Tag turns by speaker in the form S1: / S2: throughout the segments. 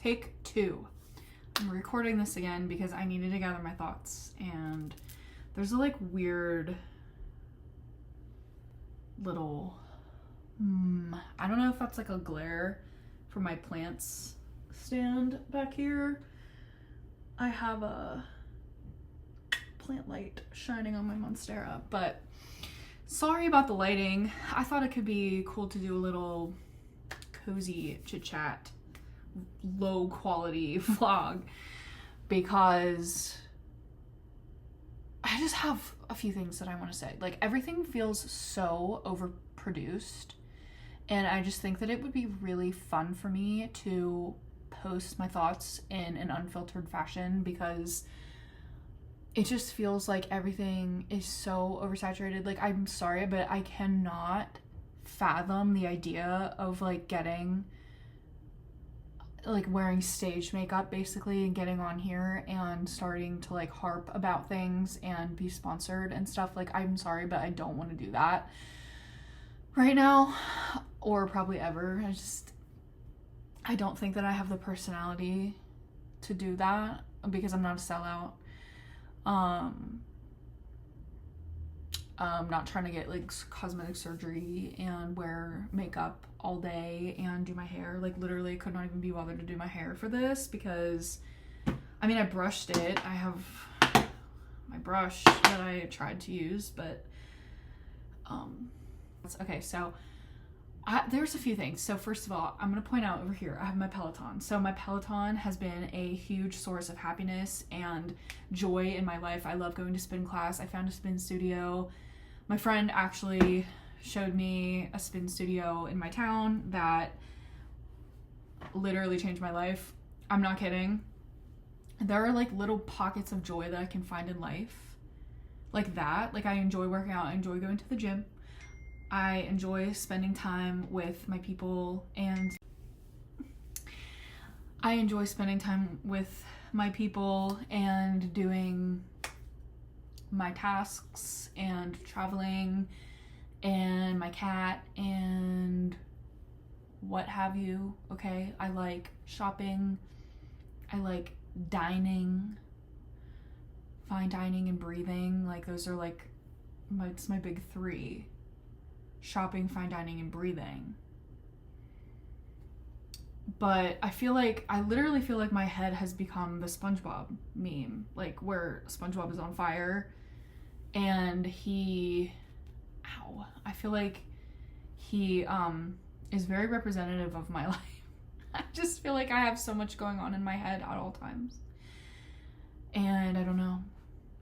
S1: take two. I'm recording this again because I needed to gather my thoughts, and there's a like weird little, I don't know if that's like a glare from my plants stand back here. I have a plant light shining on my monstera, but sorry about the lighting. I thought it could be cool to do a little cozy chit chat, low quality vlog, because I just have a few things that I want to say. Like, everything feels so overproduced, and I just think that it would be really fun for me to post my thoughts in an unfiltered fashion, because it just feels like everything is so oversaturated. Like, I'm sorry, but I cannot fathom the idea of like getting, like, wearing stage makeup basically and getting on here and starting to like harp about things and be sponsored and stuff. Like, I'm sorry, but I don't want to do that right now, or probably ever. I don't think that I have the personality to do that, because I'm not a sellout. Not trying to get like cosmetic surgery and wear makeup all day and do my hair. Like, literally could not even be bothered to do my hair for this, because I mean, I brushed it. I have my brush that I tried to use, but okay, so there's a few things. So first of all, I'm going to point out over here, I have my Peloton. So my Peloton has been a huge source of happiness and joy in my life. I love going to spin class. I found a spin studio. My friend actually showed me a spin studio in my town that literally changed my life. I'm not kidding. There are like little pockets of joy that I can find in life like that. Like, I enjoy working out. I enjoy going to the gym. I enjoy spending time with my people, and I enjoy spending time with my people and doing my tasks and traveling and my cat and what have you, okay? I like shopping. I like dining, fine dining and breathing. Like, those are like it's my big three. Shopping, fine dining, and breathing. But I literally feel like my head has become the SpongeBob meme, like where SpongeBob is on fire and I feel like he is very representative of my life. I just feel like I have so much going on in my head at all times, and I don't know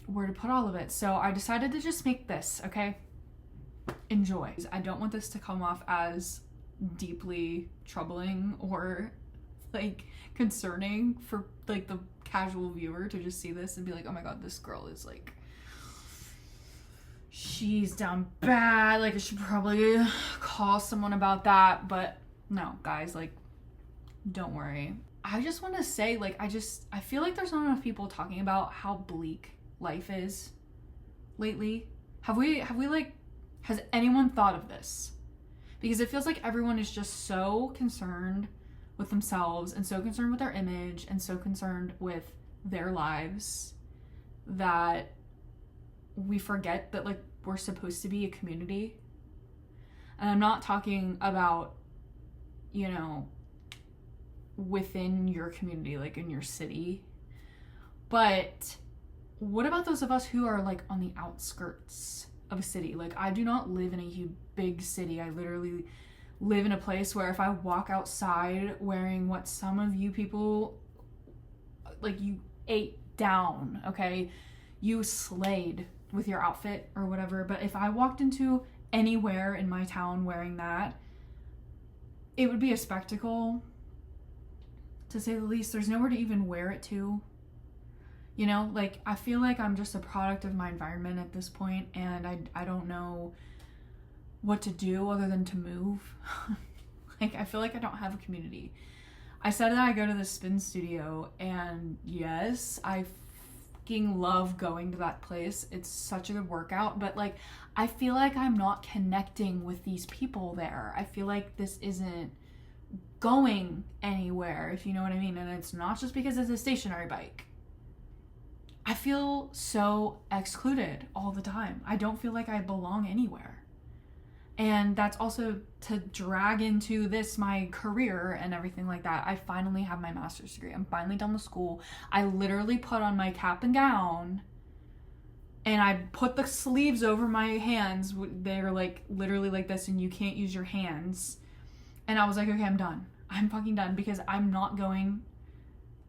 S1: where to put all of it. So I decided to just make this, okay? Enjoy. I don't want this to come off as deeply troubling or like concerning for like the casual viewer to just see this and be like, oh my god, this girl is like, she's down bad, like I should probably call someone about that. But no, guys, like, don't worry. I just want to say, like, I feel like there's not enough people talking about how bleak life is lately. Have we like, has anyone thought of this? Because it feels like everyone is just so concerned with themselves and so concerned with their image and so concerned with their lives that we forget that, like, we're supposed to be a community. And I'm not talking about, you know, within your community, like in your city, but what about those of us who are like on the outskirts of a city? Like, I do not live in a big city. I literally live in a place where if I walk outside wearing what some of you people, like, you ate down, okay? You slayed with your outfit or whatever. But if I walked into anywhere in my town wearing that, it would be a spectacle, to say the least. There's nowhere to even wear it to. You know, like, I feel like I'm just a product of my environment at this point, and I don't know what to do other than to move. Like, I feel like I don't have a community. I said that I go to the spin studio, and yes, I fucking love going to that place. It's such a good workout, but like, I feel like I'm not connecting with these people there. I feel like this isn't going anywhere, if you know what I mean. And it's not just because it's a stationary bike. I feel so excluded all the time. I don't feel like I belong anywhere. And that's also to drag into this, my career and everything like that. I finally have my master's degree. I'm finally done with school. I literally put on my cap and gown and I put the sleeves over my hands. They're like literally like this and you can't use your hands. And I was like, okay, I'm done. I'm fucking done, because I'm not going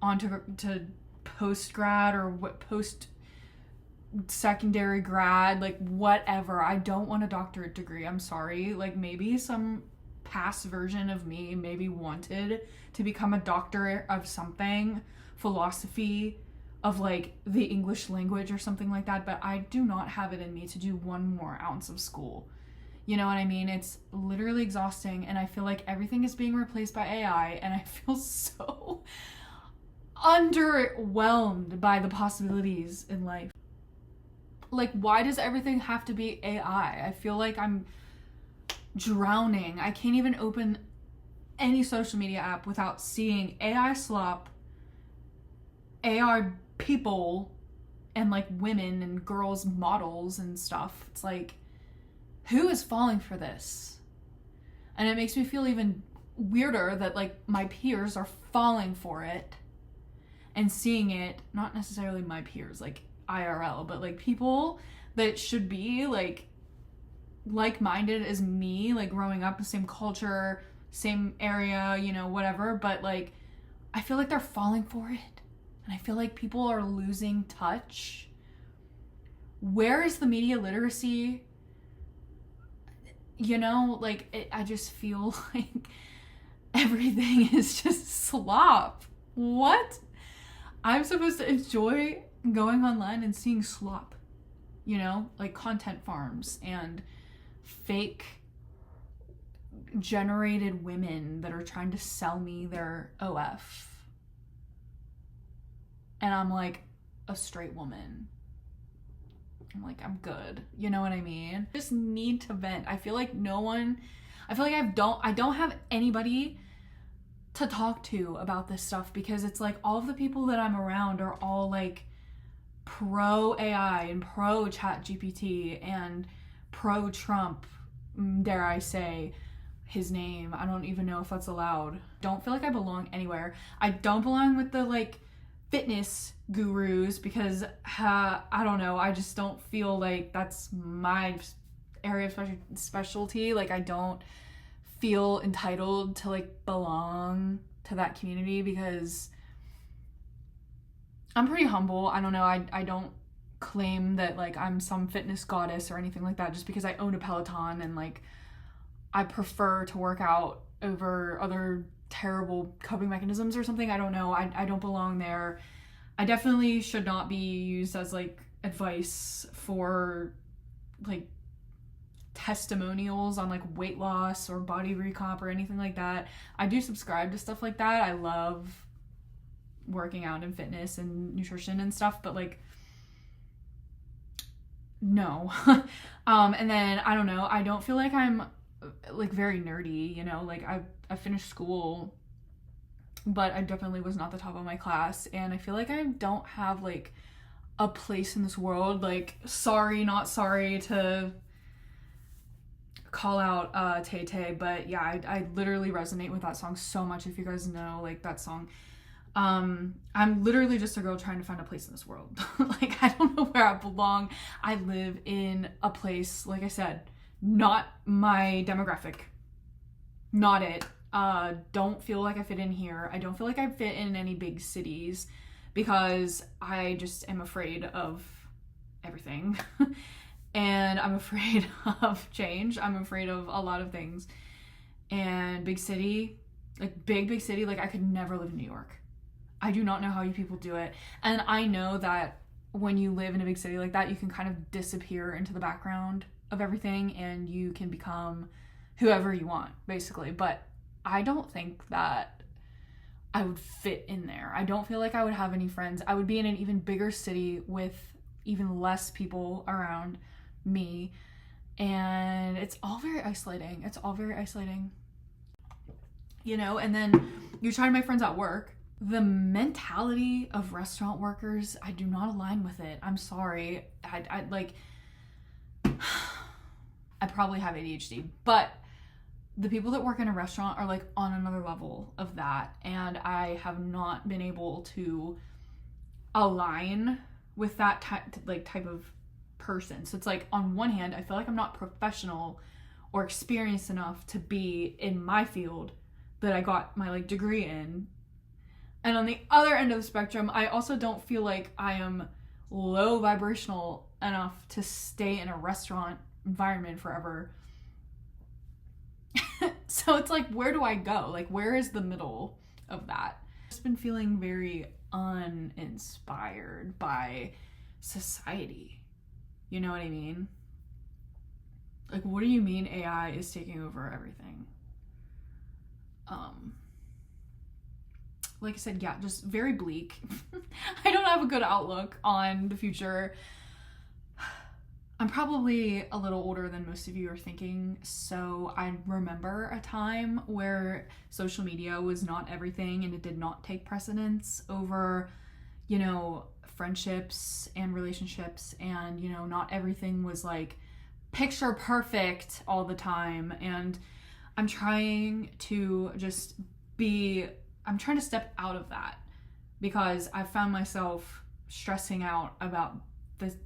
S1: on to post-grad or post-secondary grad, like whatever. I don't want a doctorate degree. I'm sorry. Like maybe some past version of me maybe wanted to become a doctor of something, philosophy of like the English language or something like that, but I do not have it in me to do one more ounce of school. You know what I mean? It's literally exhausting, and I feel like everything is being replaced by AI, and I feel so underwhelmed by the possibilities in life. Like, why does everything have to be AI? I feel like I'm drowning. I can't even open any social media app without seeing AI slop, AI people, and like women and girls models and stuff. It's like, who is falling for this? And it makes me feel even weirder that like my peers are falling for it and seeing it, not necessarily my peers, like IRL, but like people that should be like-minded as me, like growing up in the same culture, same area, you know, whatever. But like, I feel like they're falling for it. And I feel like people are losing touch. Where is the media literacy? You know, like, I just feel like everything is just slop. What? I'm supposed to enjoy going online and seeing slop, you know, like content farms and fake generated women that are trying to sell me their OF. And I'm like a straight woman. I'm like, I'm good. You know what I mean? Just need to vent. I feel like I don't have anybody to talk to about this stuff, because it's like all of the people that I'm around are all like pro AI and pro Chat GPT and pro Trump, dare I say his name. I don't even know if that's allowed. Don't feel like I belong anywhere. I don't belong with the like fitness gurus, because I don't know, I just don't feel like that's my area of specialty. Like, I don't feel entitled to like belong to that community, because I'm pretty humble. I don't know, I don't claim that like I'm some fitness goddess or anything like that, just because I own a Peloton and like I prefer to work out over other terrible coping mechanisms or something. I don't know. I don't belong there. I definitely should not be used as like advice for like testimonials on like weight loss or body recomp or anything like that. I do subscribe to stuff like that. I love working out and fitness and nutrition and stuff, but like, no. And then I don't know, I don't feel like I'm like very nerdy, you know, like I finished school, but I definitely was not the top of my class, and I feel like I don't have like a place in this world. Like, not sorry to call out Tay Tay, but yeah, I literally resonate with that song so much. If you guys know like that song, I'm literally just a girl trying to find a place in this world. Like, I don't know where I belong. I live in a place, like I said, not my demographic, not it. Don't feel like I fit in here. I don't feel like I fit in any big cities, because I just am afraid of everything. And I'm afraid of change. I'm afraid of a lot of things. And big city, like big city, like I could never live in New York. I do not know how you people do it. And I know that when you live in a big city like that, you can kind of disappear into the background of everything and you can become whoever you want, basically. But I don't think that I would fit in there. I don't feel like I would have any friends. I would be in an even bigger city with even less people around me. And it's all very isolating. you know, and then you try to make friends at work. The mentality of restaurant workers, I do not align with it. I'm sorry. I like, I probably have ADHD, but the people that work in a restaurant are like on another level of that. And I have not been able to align with that type of person. So it's like, on one hand, I feel like I'm not professional or experienced enough to be in my field that I got my like degree in. And on the other end of the spectrum, I also don't feel like I am low vibrational enough to stay in a restaurant environment forever. So it's like, where do I go? Like, where is the middle of that? I've just been feeling very uninspired by society. You know what I mean? Like, what do you mean AI is taking over everything? Like I said, yeah, just very bleak. I don't have a good outlook on the future. I'm probably a little older than most of you are thinking, so I remember a time where social media was not everything and it did not take precedence over, you know, friendships and relationships, and, you know, not everything was like picture perfect all the time. And I'm trying to step out of that, because I found myself stressing out about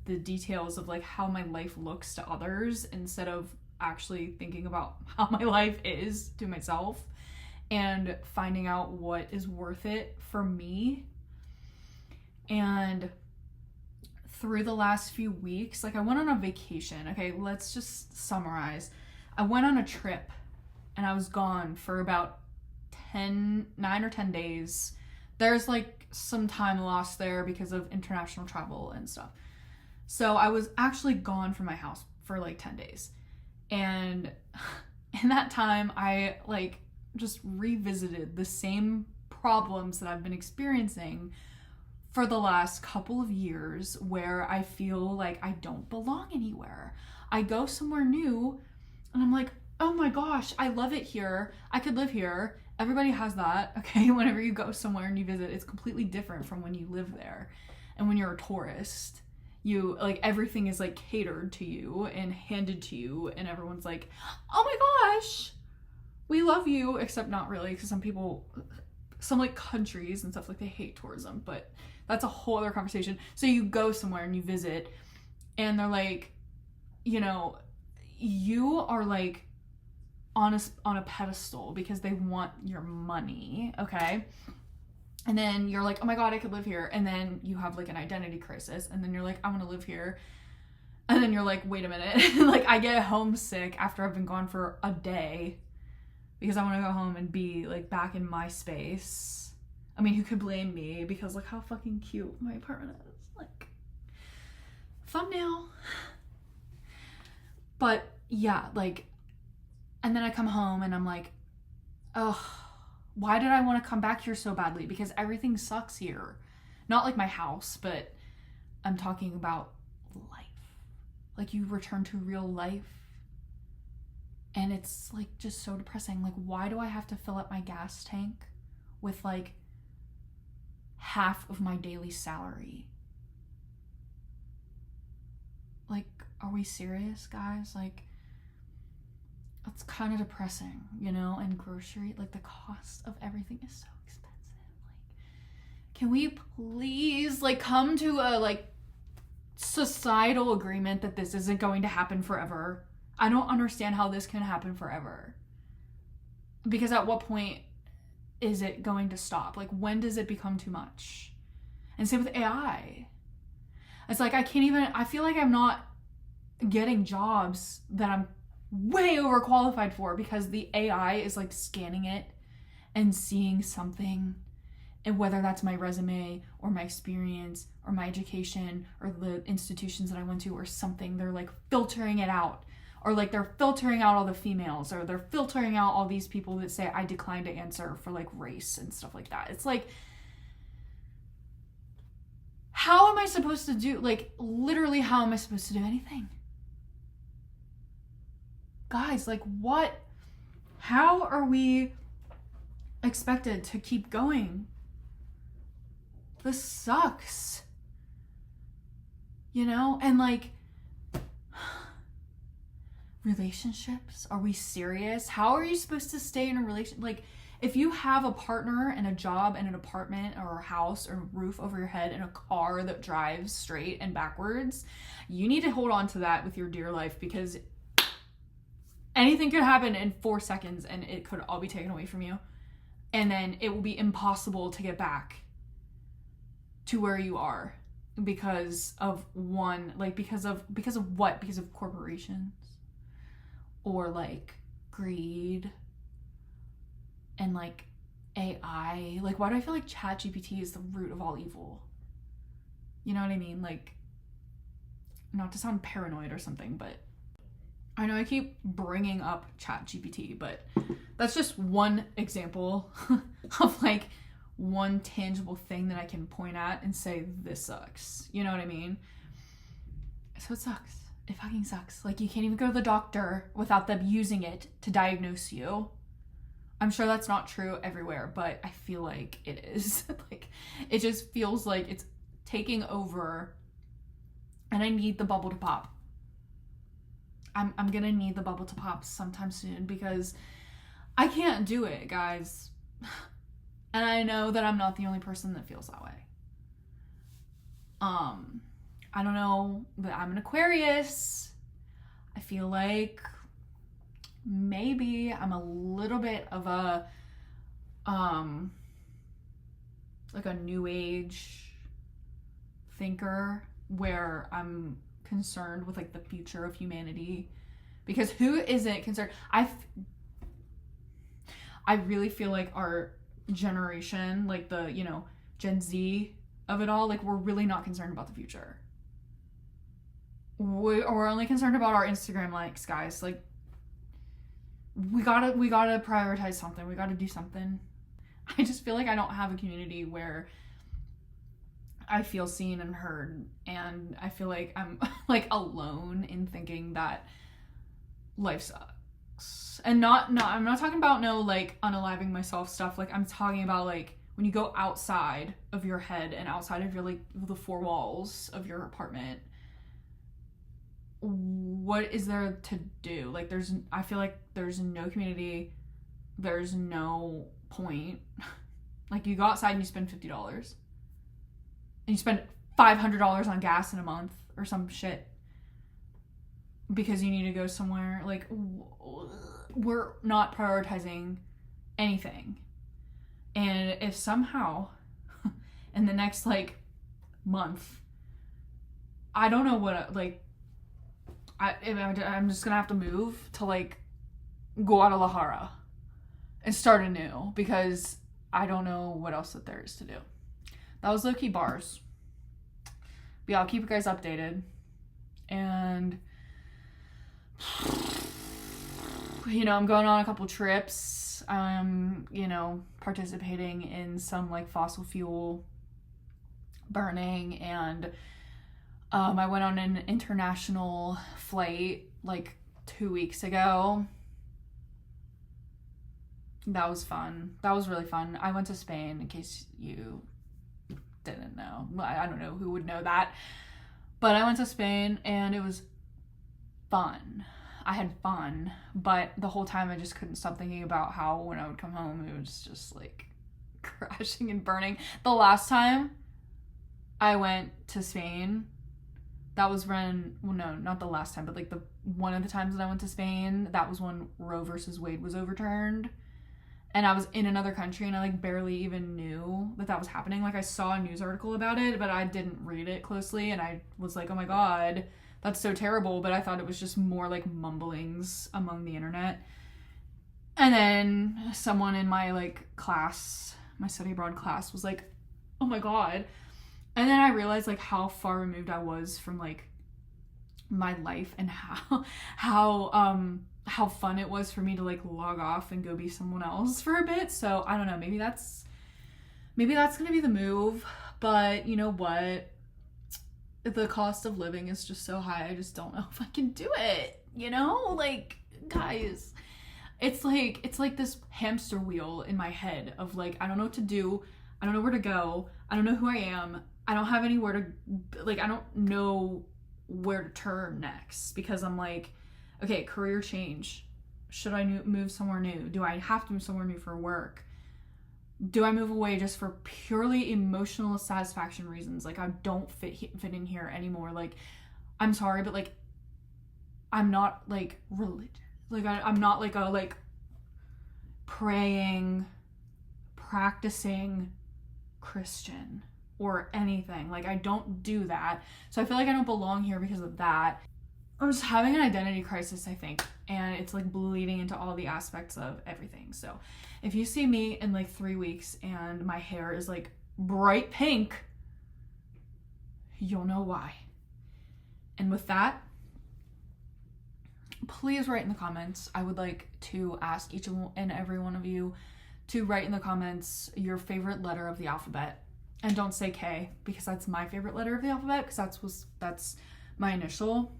S1: the details of like how my life looks to others, instead of actually thinking about how my life is to myself and finding out what is worth it for me. And through the last few weeks, like, I went on a vacation. Okay, let's just summarize. I went on a trip and I was gone for about 9 or 10 days. There's like some time lost there because of international travel and stuff. So I was actually gone from my house for like 10 days. And in that time, I like just revisited the same problems that I've been experiencing for the last couple of years, where I feel like I don't belong anywhere. I go somewhere new and I'm like, oh my gosh, I love it here. I could live here. Everybody has that, okay? Whenever you go somewhere and you visit, it's completely different from when you live there. And when you're a tourist, you like, everything is like catered to you and handed to you, and everyone's like, oh my gosh, we love you. Except not really, because some like countries and stuff, like, they hate tourism, but that's a whole other conversation. So you go somewhere and you visit, and they're like, you know, you are like on a pedestal because they want your money, okay? And then you're like, oh my god, I could live here. And then you have like an identity crisis, and then you're like, I want to live here. And then you're like, wait a minute. Like, I get homesick after I've been gone for a day because I want to go home and be like back in my space. I mean, who could blame me? Because look how fucking cute my apartment is. Like, thumbnail. But yeah, like, and then I come home and I'm like, oh, why did I want to come back here so badly? Because everything sucks here. Not like my house, but I'm talking about life. Like, you return to real life, and it's like just so depressing. Like, why do I have to fill up my gas tank with like half of my daily salary? Like, are we serious, guys? Like, it's kind of depressing, you know? And grocery, like, the cost of everything is so expensive. Like, can we please like come to a like societal agreement that this isn't going to happen forever? I don't understand how this can happen forever. Because at what point is it going to stop? Like, when does it become too much? And same with AI. It's like, I feel like I'm not getting jobs that I'm way overqualified for, because the AI is like scanning it and seeing something, and whether that's my resume or my experience or my education or the institutions that I went to or something, they're like filtering it out. Or like, they're filtering out all the females, or they're filtering out all these people that say I declined to answer for like race and stuff like that. It's like, how am I supposed to do, like, literally, how am I supposed to do anything? Guys, like, what? How are we expected to keep going. This sucks. You know? And like, relationships? Are we serious? How are you supposed to stay in a relationship? Like, if you have a partner and a job and an apartment or a house or a roof over your head and a car that drives straight and backwards, you need to hold on to that with your dear life, because anything could happen in 4 seconds and it could all be taken away from you. And then it will be impossible to get back to where you are because of one, like, because of what? Because of corporations or like greed and like AI. Like, why do I feel like ChatGPT is the root of all evil? You know what I mean? Like, not to sound paranoid or something, but I know I keep bringing up ChatGPT, but that's just one example of like one tangible thing that I can point at and say, this sucks. You know what I mean? So it sucks. It fucking sucks. Like, you can't even go to the doctor without them using it to diagnose you. I'm sure that's not true everywhere, but I feel like it is. Like, it just feels like it's taking over, and I need the bubble to pop. I'm gonna need the bubble to pop sometime soon, because I can't do it, guys. And I know that I'm not the only person that feels that way. I don't know, but I'm an Aquarius. I feel like maybe I'm a little bit of a like a new age thinker, where I'm concerned with like the future of humanity, because who isn't concerned? I really feel like our generation, like the, you know, Gen Z of it all, like, we're really not concerned about the future. We're only concerned about our Instagram likes, guys. Like, we gotta prioritize something. We gotta do something. I just feel like I don't have a community where I feel seen and heard, and I feel like I'm like alone in thinking that life sucks. And I'm not talking about no like unaliving myself stuff. Like, I'm talking about like when you go outside of your head and outside of your like the four walls of your apartment, what is there to do? Like, I feel like there's no community, there's no point. Like, you go outside and you spend $50 and you spend $500 on gas in a month or some shit because you need to go somewhere. Like, we're not prioritizing anything. And if somehow in the next like month, I don't know what, like, I'm just gonna have to move to like Guadalajara and start anew, because I don't know what else that there is to do. That was low-key bars. But yeah, I'll keep you guys updated. And, you know, I'm going on a couple trips. I'm, you know, participating in some like fossil fuel burning, and I went on an international flight like 2 weeks ago. That was fun. That was really fun. I went to Spain, in case you didn't know. I don't know who would know that. But I went to Spain and it was fun. I had fun. But the whole time I just couldn't stop thinking about how when I would come home, it was just like crashing and burning. The last time I went to Spain, that was when, well, no, not the last time, but like one of the times that I went to Spain, that was when Roe versus Wade was overturned. And I was in another country and I like barely even knew that was happening. Like, I saw a news article about it, but I didn't read it closely, and I was like, oh my god, that's so terrible. But I thought it was just more like mumblings among the internet. And then someone in my like class, my study abroad class, was like, oh my god. And then I realized like how far removed I was from like my life, and how fun it was for me to like log off and go be someone else for a bit. So I don't know, maybe that's gonna be the move. But you know what? The cost of living is just so high. I just don't know if I can do it, you know? Like, guys, it's like this hamster wheel in my head of like, I don't know what to do. I don't know where to go. I don't know who I am. I don't have anywhere to, like, I don't know where to turn next, because I'm like, okay, career change. Should I move somewhere new? Do I have to move somewhere new for work? Do I move away just for purely emotional satisfaction reasons? Like, I don't fit in here anymore. Like, I'm sorry, but like, I'm not like religious. Like, I'm not like a like praying, practicing Christian or anything. Like, I don't do that. So I feel like I don't belong here because of that. I'm just having an identity crisis, I think, and it's like bleeding into all the aspects of everything. So if you see me in like 3 weeks and my hair is like bright pink, you'll know why. And with that, please write in the comments. I would like to ask each and every one of you to write in the comments your favorite letter of the alphabet. And don't say K, because that's my favorite letter of the alphabet, because that's my initial.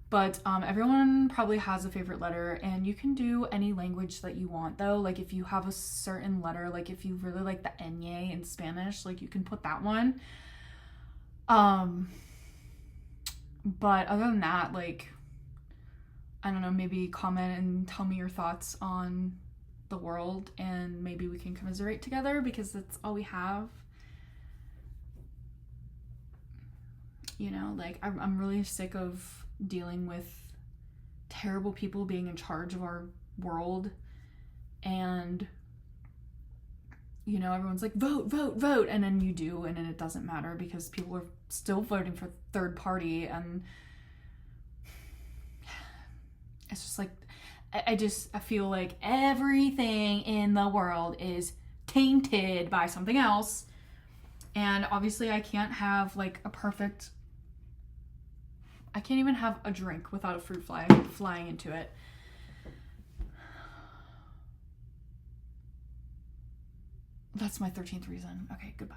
S1: But everyone probably has a favorite letter, and you can do any language that you want though. Like, if you have a certain letter, like if you really like the ñ in Spanish, like you can put that one. But other than that, like, I don't know, maybe comment and tell me your thoughts on the world, and maybe we can commiserate together, because that's all we have. You know, like, I'm really sick of dealing with terrible people being in charge of our world, and, you know, everyone's like, vote, vote, vote, and then you do, and then it doesn't matter because people are still voting for third party, and it's just like, I feel like everything in the world is tainted by something else, and obviously I can't have like I can't even have a drink without a fruit fly flying into it. That's my 13th reason. Okay, goodbye.